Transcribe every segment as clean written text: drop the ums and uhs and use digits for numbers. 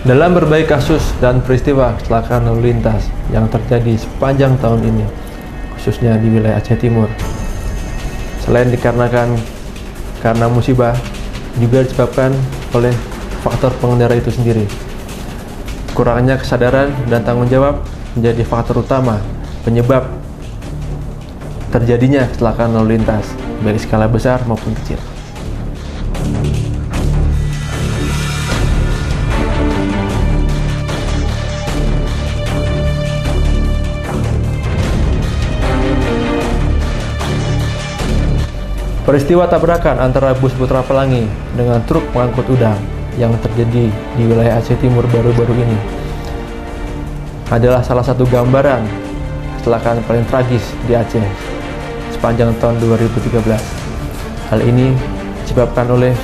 Dalam berbagai kasus dan peristiwa kecelakaan lalu lintas yang terjadi sepanjang tahun ini, khususnya di wilayah Aceh Timur, selain karena musibah, juga disebabkan oleh faktor pengendara itu sendiri. Kurangnya kesadaran dan tanggung jawab menjadi faktor utama penyebab terjadinya kecelakaan lalu lintas, baik skala besar maupun kecil. Peristiwa tabrakan antara bus Putra Pelangi dengan truk pengangkut udang yang terjadi di wilayah Aceh Timur baru-baru ini adalah salah satu gambaran kecelakaan paling tragis di Aceh sepanjang tahun 2013. Hal ini disebabkan oleh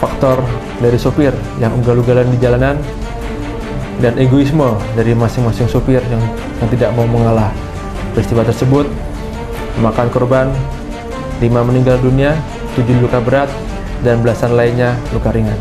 faktor dari sopir yang ugal-ugalan di jalanan dan egoisme dari masing-masing sopir yang tidak mau mengalah. Peristiwa tersebut memakan korban 5 meninggal dunia, 7 luka berat, dan belasan lainnya luka ringan.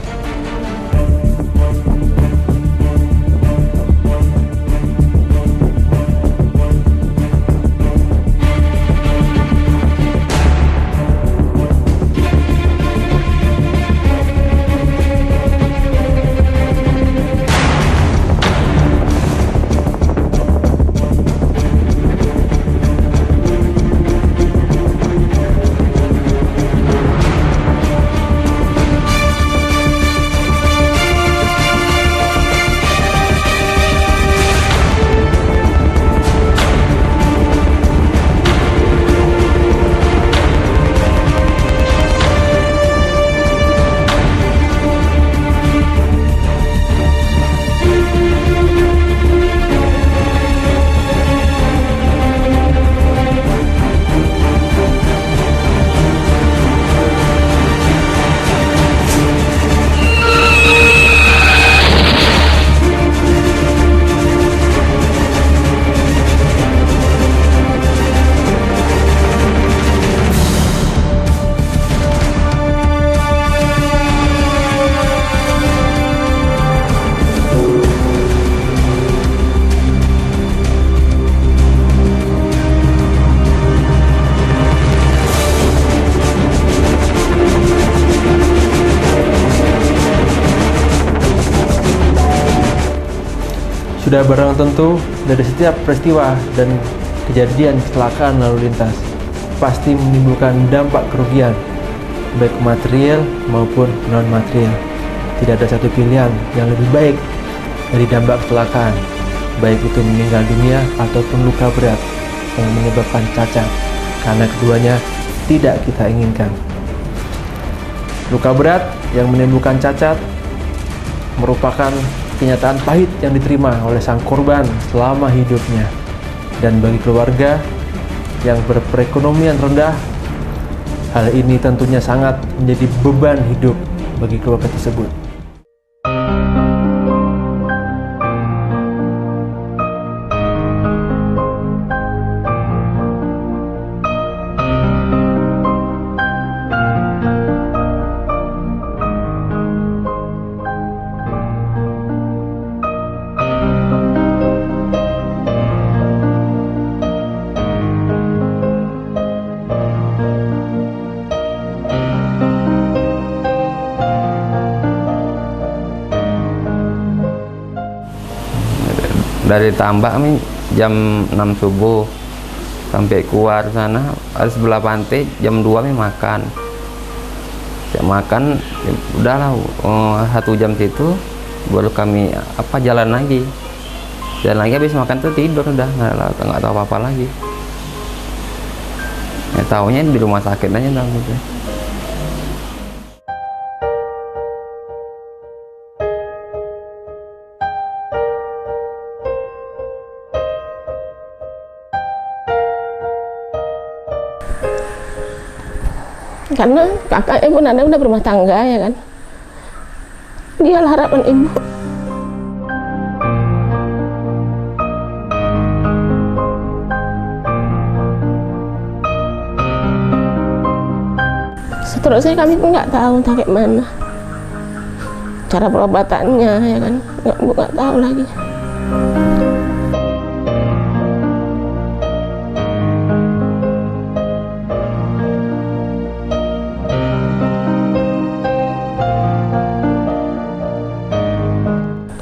Sudah barang tentu dari setiap peristiwa dan kejadian kecelakaan lalu lintas pasti menimbulkan dampak kerugian baik material maupun non material. Tidak ada satu pilihan yang lebih baik dari dampak kecelakaan, baik itu meninggal dunia ataupun luka berat yang menyebabkan cacat, karena keduanya tidak kita inginkan. Luka berat yang menimbulkan cacat merupakan kenyataan pahit yang diterima oleh sang korban selama hidupnya. Dan bagi keluarga yang berperekonomian rendah, hal ini tentunya sangat menjadi beban hidup bagi keluarga tersebut. Dari tambak kami jam 6 subuh sampai keluar sana ada sebelah pantai jam 2 kami makan. Ya, makan ya, udahlah 1 jam situ baru kami jalan lagi habis makan tuh tidur udah nggak tahu apa lagi. Ya, taunya di rumah sakit aja gitu. Karena kakak ibu Nana udah berumah tangga ya kan, dialah harapan ibu. Seterusnya kami pun nggak tahu entah kayak mana cara pengobatannya ya kan, nggak tahu lagi.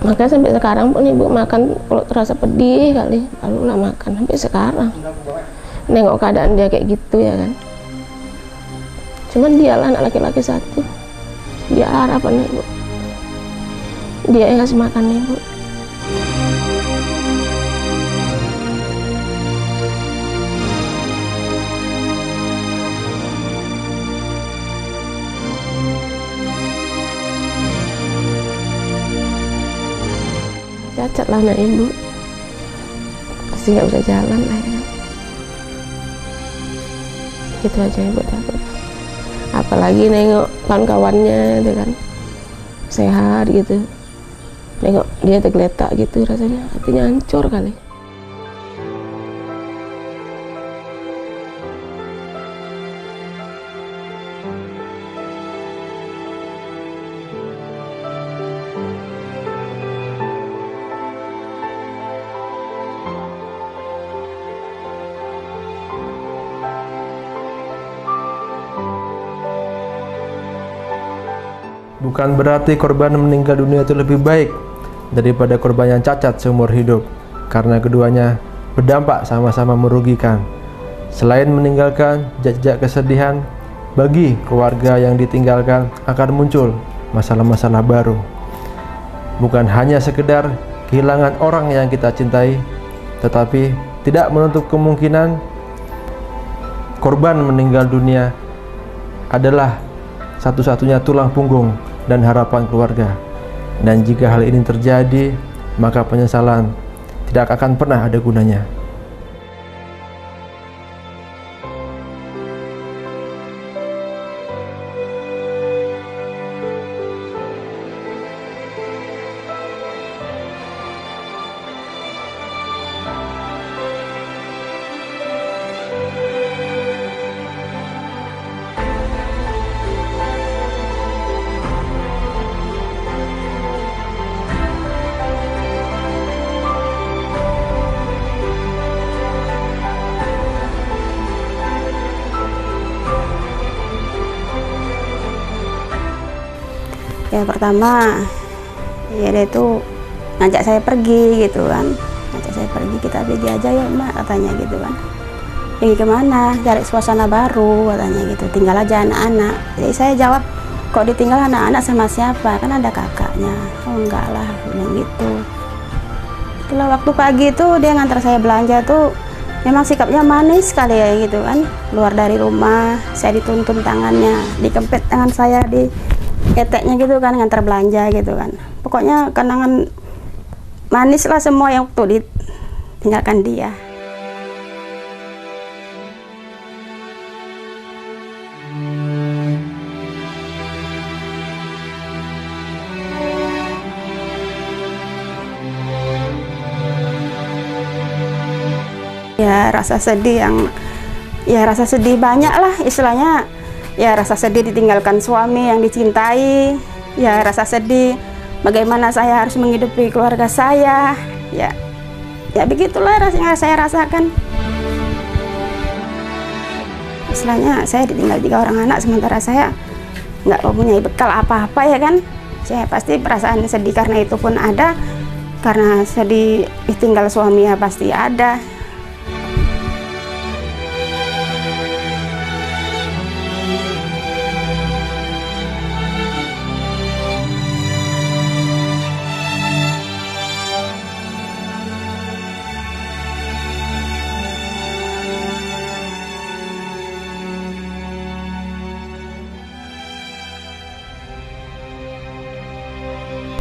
Makanya sampai sekarang pun ibu makan kalau terasa pedih kali, barulah makan sampai sekarang. Nengok keadaan dia kayak gitu ya kan. Cuman dialah anak laki-laki satu. Dia harapan ibu. Dia yang ngasih makan ibu. Cacat lah anak ibu, pasti nggak bisa jalan lah ya. Gitu aja ibu takut. Apalagi nengok kawan-kawannya itu kan sehat gitu, nengok dia tergeletak gitu, rasanya hatinya hancur kali. Bukan berarti korban meninggal dunia itu lebih baik daripada korban yang cacat seumur hidup, karena keduanya berdampak sama-sama merugikan. Selain meninggalkan jejak kesedihan, bagi keluarga yang ditinggalkan akan muncul masalah-masalah baru. Bukan hanya sekedar kehilangan orang yang kita cintai, tetapi tidak menutup kemungkinan korban meninggal dunia adalah satu-satunya tulang punggung dan harapan keluarga. Dan jika hal ini terjadi, maka penyesalan tidak akan pernah ada gunanya. Ya pertama ya dia itu ngajak saya pergi gitu kan, ngajak saya pergi, kita pergi aja ya Mbak katanya gitu kan. Pergi kemana? Cari suasana baru katanya gitu, tinggal aja anak-anak. Jadi saya jawab, kok ditinggal anak-anak sama siapa, kan ada kakaknya. Oh enggak lah, bilang gitu. Setelah waktu pagi itu dia ngantar saya belanja tuh memang sikapnya manis sekali ya gitu kan. Keluar dari rumah saya dituntun tangannya, dikempit tangan saya di keteknya gitu kan, ngantar belanja gitu kan. Pokoknya kenangan manis lah semua yang waktu ditinggalkan dia. Ya rasa sedih banyak lah istilahnya. Ya rasa sedih ditinggalkan suami yang dicintai. Ya rasa sedih bagaimana saya harus menghidupi keluarga saya. Ya begitulah yang saya rasakan. Istilahnya saya ditinggal 3 orang anak, sementara saya nggak mempunyai bekal apa-apa ya kan. Saya pasti perasaan sedih karena itu pun ada. Karena sedih ditinggal suami ya pasti ada.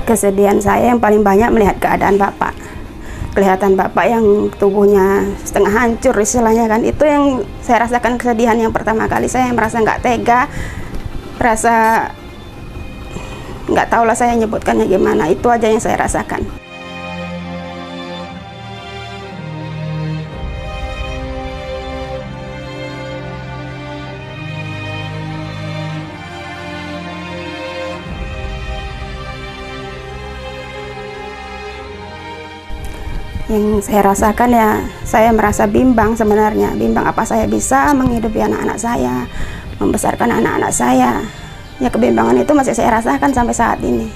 Kesedihan saya yang paling banyak melihat keadaan Bapak. Kelihatan Bapak yang tubuhnya setengah hancur istilahnya kan. Itu yang saya rasakan kesedihan yang pertama kali. Saya merasa nggak tega, merasa nggak tahu lah saya nyebutkannya gimana. Itu aja yang saya rasakan. Yang saya rasakan ya, saya merasa bimbang sebenarnya. Bimbang apa saya bisa menghidupi anak-anak saya, membesarkan anak-anak saya. Ya kebimbangan itu masih saya rasakan sampai saat ini.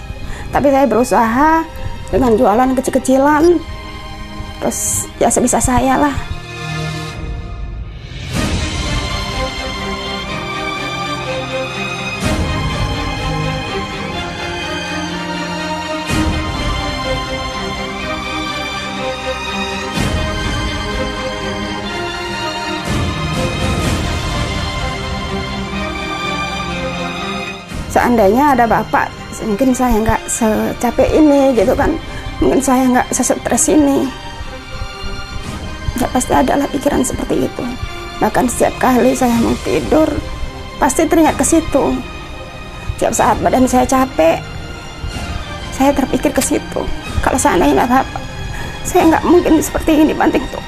Tapi saya berusaha dengan jualan kecil-kecilan. Terus ya sebisa saya lah. Seandainya ada Bapak, mungkin saya nggak secapek ini gitu kan, mungkin saya nggak sesetres ini. Ya pasti ada lah pikiran seperti itu. Bahkan setiap kali saya mau tidur, pasti teringat ke situ. Setiap saat badan saya capek, saya terpikir ke situ. Kalau seandainya ada Bapak, saya nggak mungkin seperti ini banting tuh.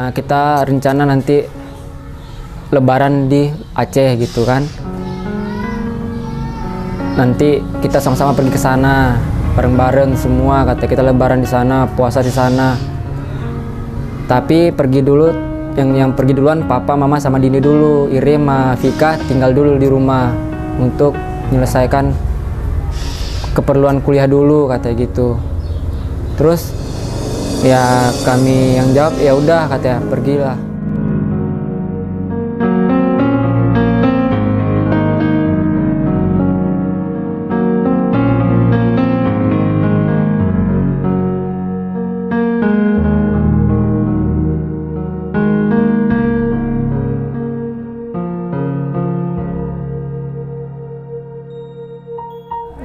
Kita rencana nanti lebaran di Aceh gitu kan. Nanti kita sama-sama pergi ke sana bareng-bareng semua, kata kita lebaran di sana, puasa di sana. Tapi pergi dulu, yang pergi duluan papa, mama sama Dini dulu. Irim sama Vika tinggal dulu di rumah untuk menyelesaikan keperluan kuliah dulu, katanya gitu. Terus ya kami yang jawab, ya udah katanya, pergilah.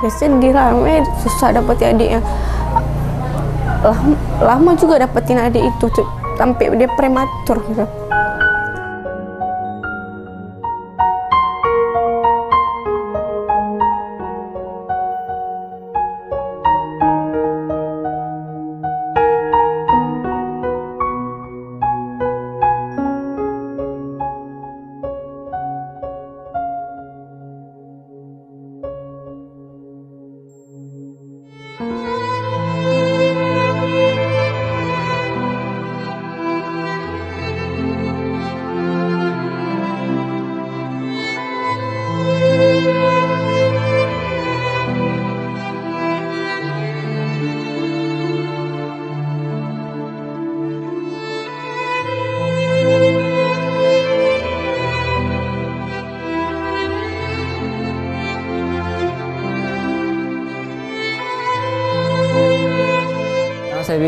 Ya sedih lah, susah dapet adiknya. Lama juga dapetin adik itu sampai dia prematur gitu.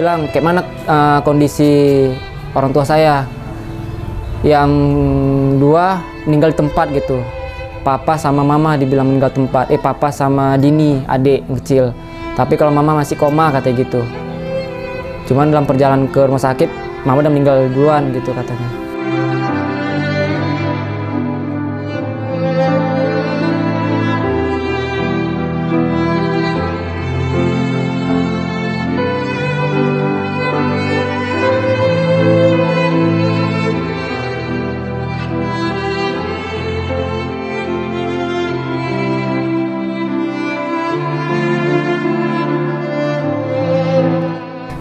bilang kayak mana kondisi orang tua saya. Yang dua meninggal di tempat gitu. Papa sama mama dibilang meninggal tempat. Papa sama Dini, adik kecil. Tapi kalau mama masih koma katanya gitu. Cuman dalam perjalanan ke rumah sakit, mama udah meninggal duluan gitu katanya.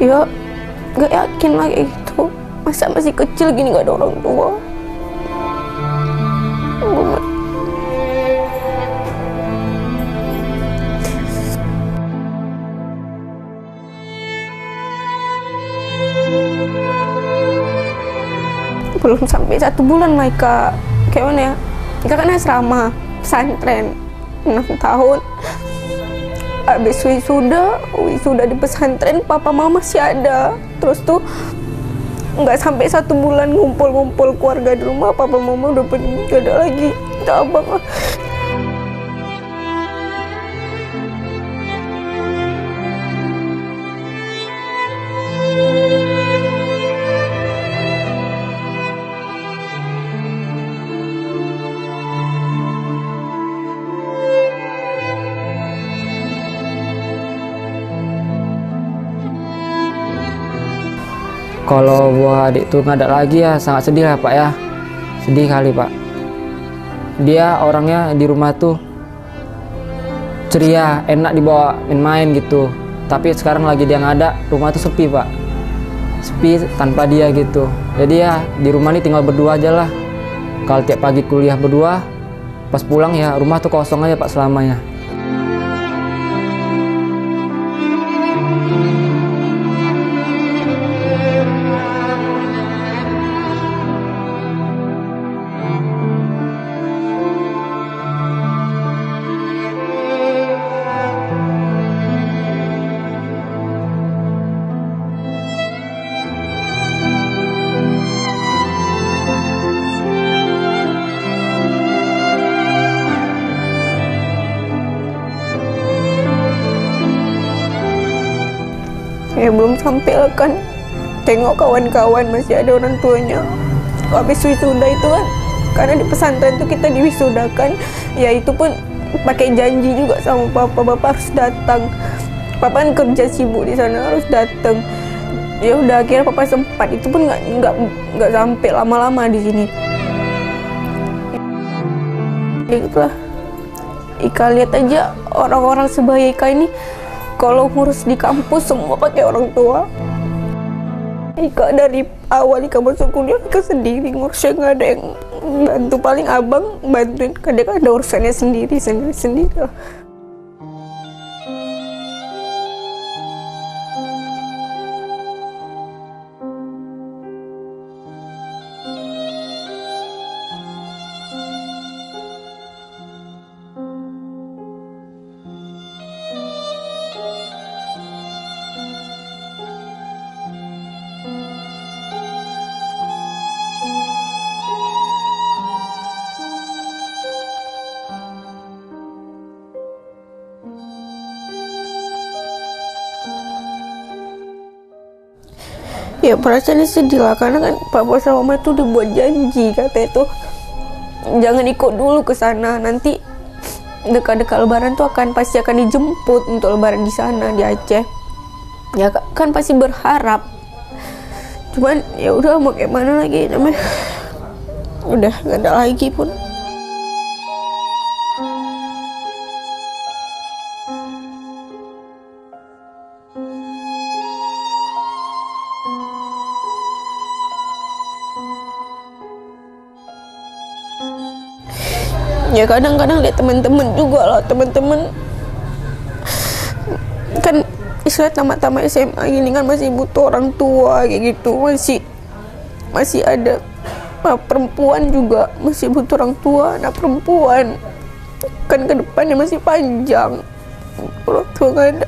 Ya gak yakin lah kayak gitu, masa masih kecil gini gak ada orang tua. Belum sampai 1 bulan Maika, kayak mana ya, Maika kan asrama pesantren 6 tahun. Habis wisuda di pesantren, papa mama masih ada. Terus tuh nggak sampai 1 bulan ngumpul-ngumpul keluarga di rumah, papa mama udah pergi, gak ada lagi. Kita abang lah. Kalau buah adik tuh nggak ada lagi ya sangat sedih ya Pak ya. Sedih kali Pak. Dia orangnya di rumah tuh ceria, enak dibawa main-main gitu. Tapi sekarang lagi dia nggak ada, rumah tuh sepi Pak. Sepi tanpa dia gitu. Jadi ya di rumah ini tinggal berdua aja lah. Kalau tiap pagi kuliah berdua, pas pulang ya rumah tuh kosong aja Pak selamanya. Ya belum sampai lah kan, tengok kawan-kawan masih ada orang tuanya. Habis wisuda itu kan, karena di pesantren tuh kita diwisudakan, ya itu pun pakai janji juga sama papa harus datang. Papa kan kerja sibuk di sana, harus datang. Ya udah akhirnya papa sempat, itu pun nggak sampai lama-lama di sini. Ya gitulah. Ika lihat aja orang-orang sebaya Ika ini, kalau ngurus di kampus semua pakai orang tua. Ika dari awal Ika masuk kuliah, Ika sendiri ngurusnya, nggak ada yang bantu. Paling abang bantuin, kadang ada urusannya sendiri lah. Ya perasaannya sedih lah, karena kan papa sama mama itu udah buat janji, katanya tuh jangan ikut dulu ke sana, nanti dekat-dekat lebaran tuh pasti akan dijemput untuk lebaran di sana di Aceh. Ya kan pasti berharap, cuman ya udah mau kayak mana lagi namanya, udah gak ada lagi pun. Ya kadang-kadang lihat teman-teman juga lah, teman-teman kan istilah tamat-tamat SMA gini kan masih butuh orang tua kayak gitu, masih ada perempuan juga masih butuh orang tua, anak perempuan kan ke depannya masih panjang, orang tua nggak ada.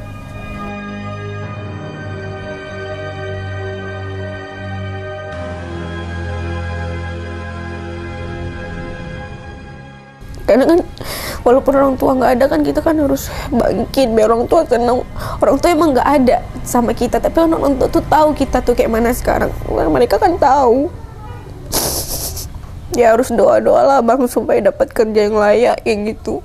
kadang-kadang kan walaupun orang tua nggak ada kan kita kan harus bangkit biar orang tua senang. Orang tua emang nggak ada sama kita, tapi orang tua tuh tahu kita tuh kayak mana sekarang. Mereka kan tahu. Ya harus doa-doa lah bang supaya dapat kerja yang layak kayak gitu.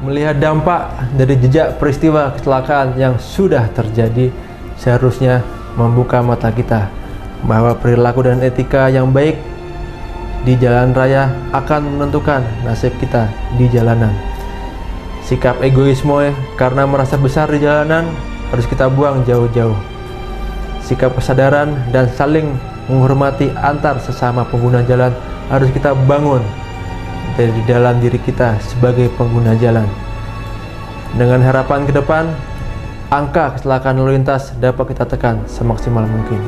Melihat dampak dari jejak peristiwa kecelakaan yang sudah terjadi, seharusnya membuka mata kita bahwa perilaku dan etika yang baik di jalan raya akan menentukan nasib kita di jalanan. Sikap egoisme karena merasa besar di jalanan harus kita buang jauh-jauh. Sikap kesadaran dan saling menghormati antar sesama pengguna jalan harus kita bangun dari dalam diri kita sebagai pengguna jalan. Dengan harapan ke depan, angka kecelakaan lalu lintas dapat kita tekan semaksimal mungkin.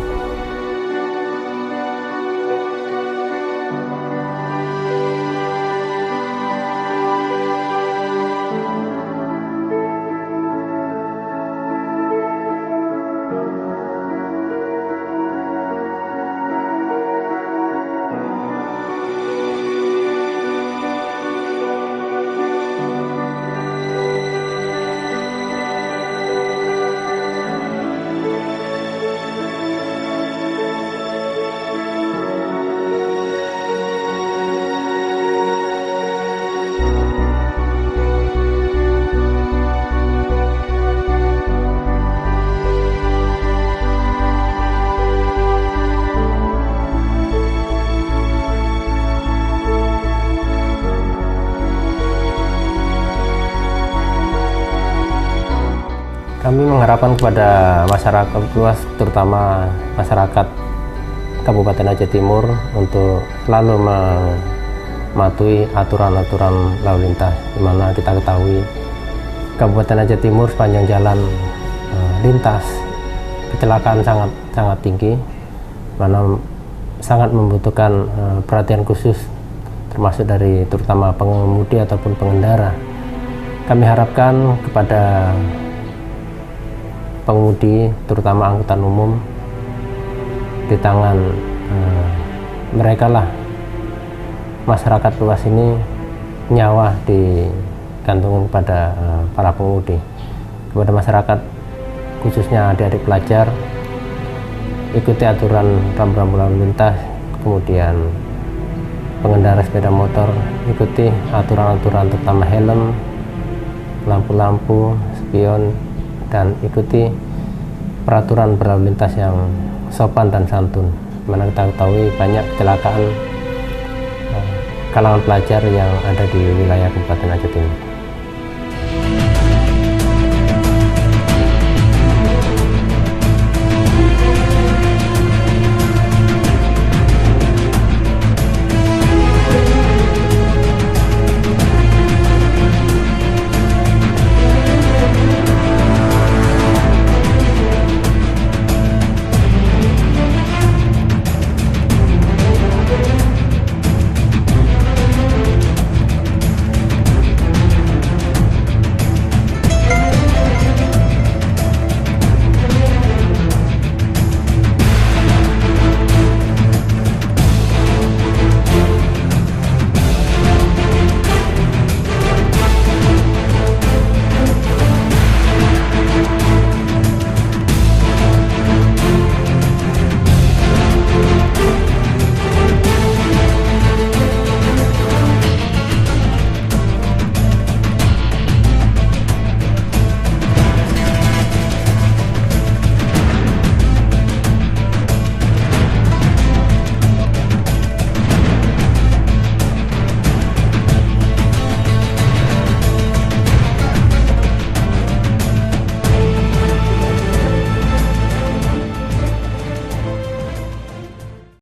Kami mengharapkan kepada masyarakat luas, terutama masyarakat Kabupaten Aceh Timur, untuk selalu mematuhi aturan-aturan lalu lintas. Di mana kita ketahui Kabupaten Aceh Timur sepanjang jalan lintas kecelakaan sangat tinggi, mana sangat membutuhkan perhatian khusus, termasuk dari terutama pengemudi ataupun pengendara. Kami harapkan kepada pengemudi, terutama angkutan umum, di tangan mereka lah masyarakat luas ini nyawa digantungkan kepada para pengemudi. Kepada masyarakat, khususnya adik-adik pelajar, ikuti aturan rambu-rambu lalu lintas. Kemudian pengendara sepeda motor, ikuti aturan-aturan terutama helm, lampu-lampu, spion, dan ikuti peraturan berlalu lintas yang sopan dan santun. Mana kita ketahui banyak kecelakaan kalangan pelajar yang ada di wilayah Kabupaten Aceh Timur.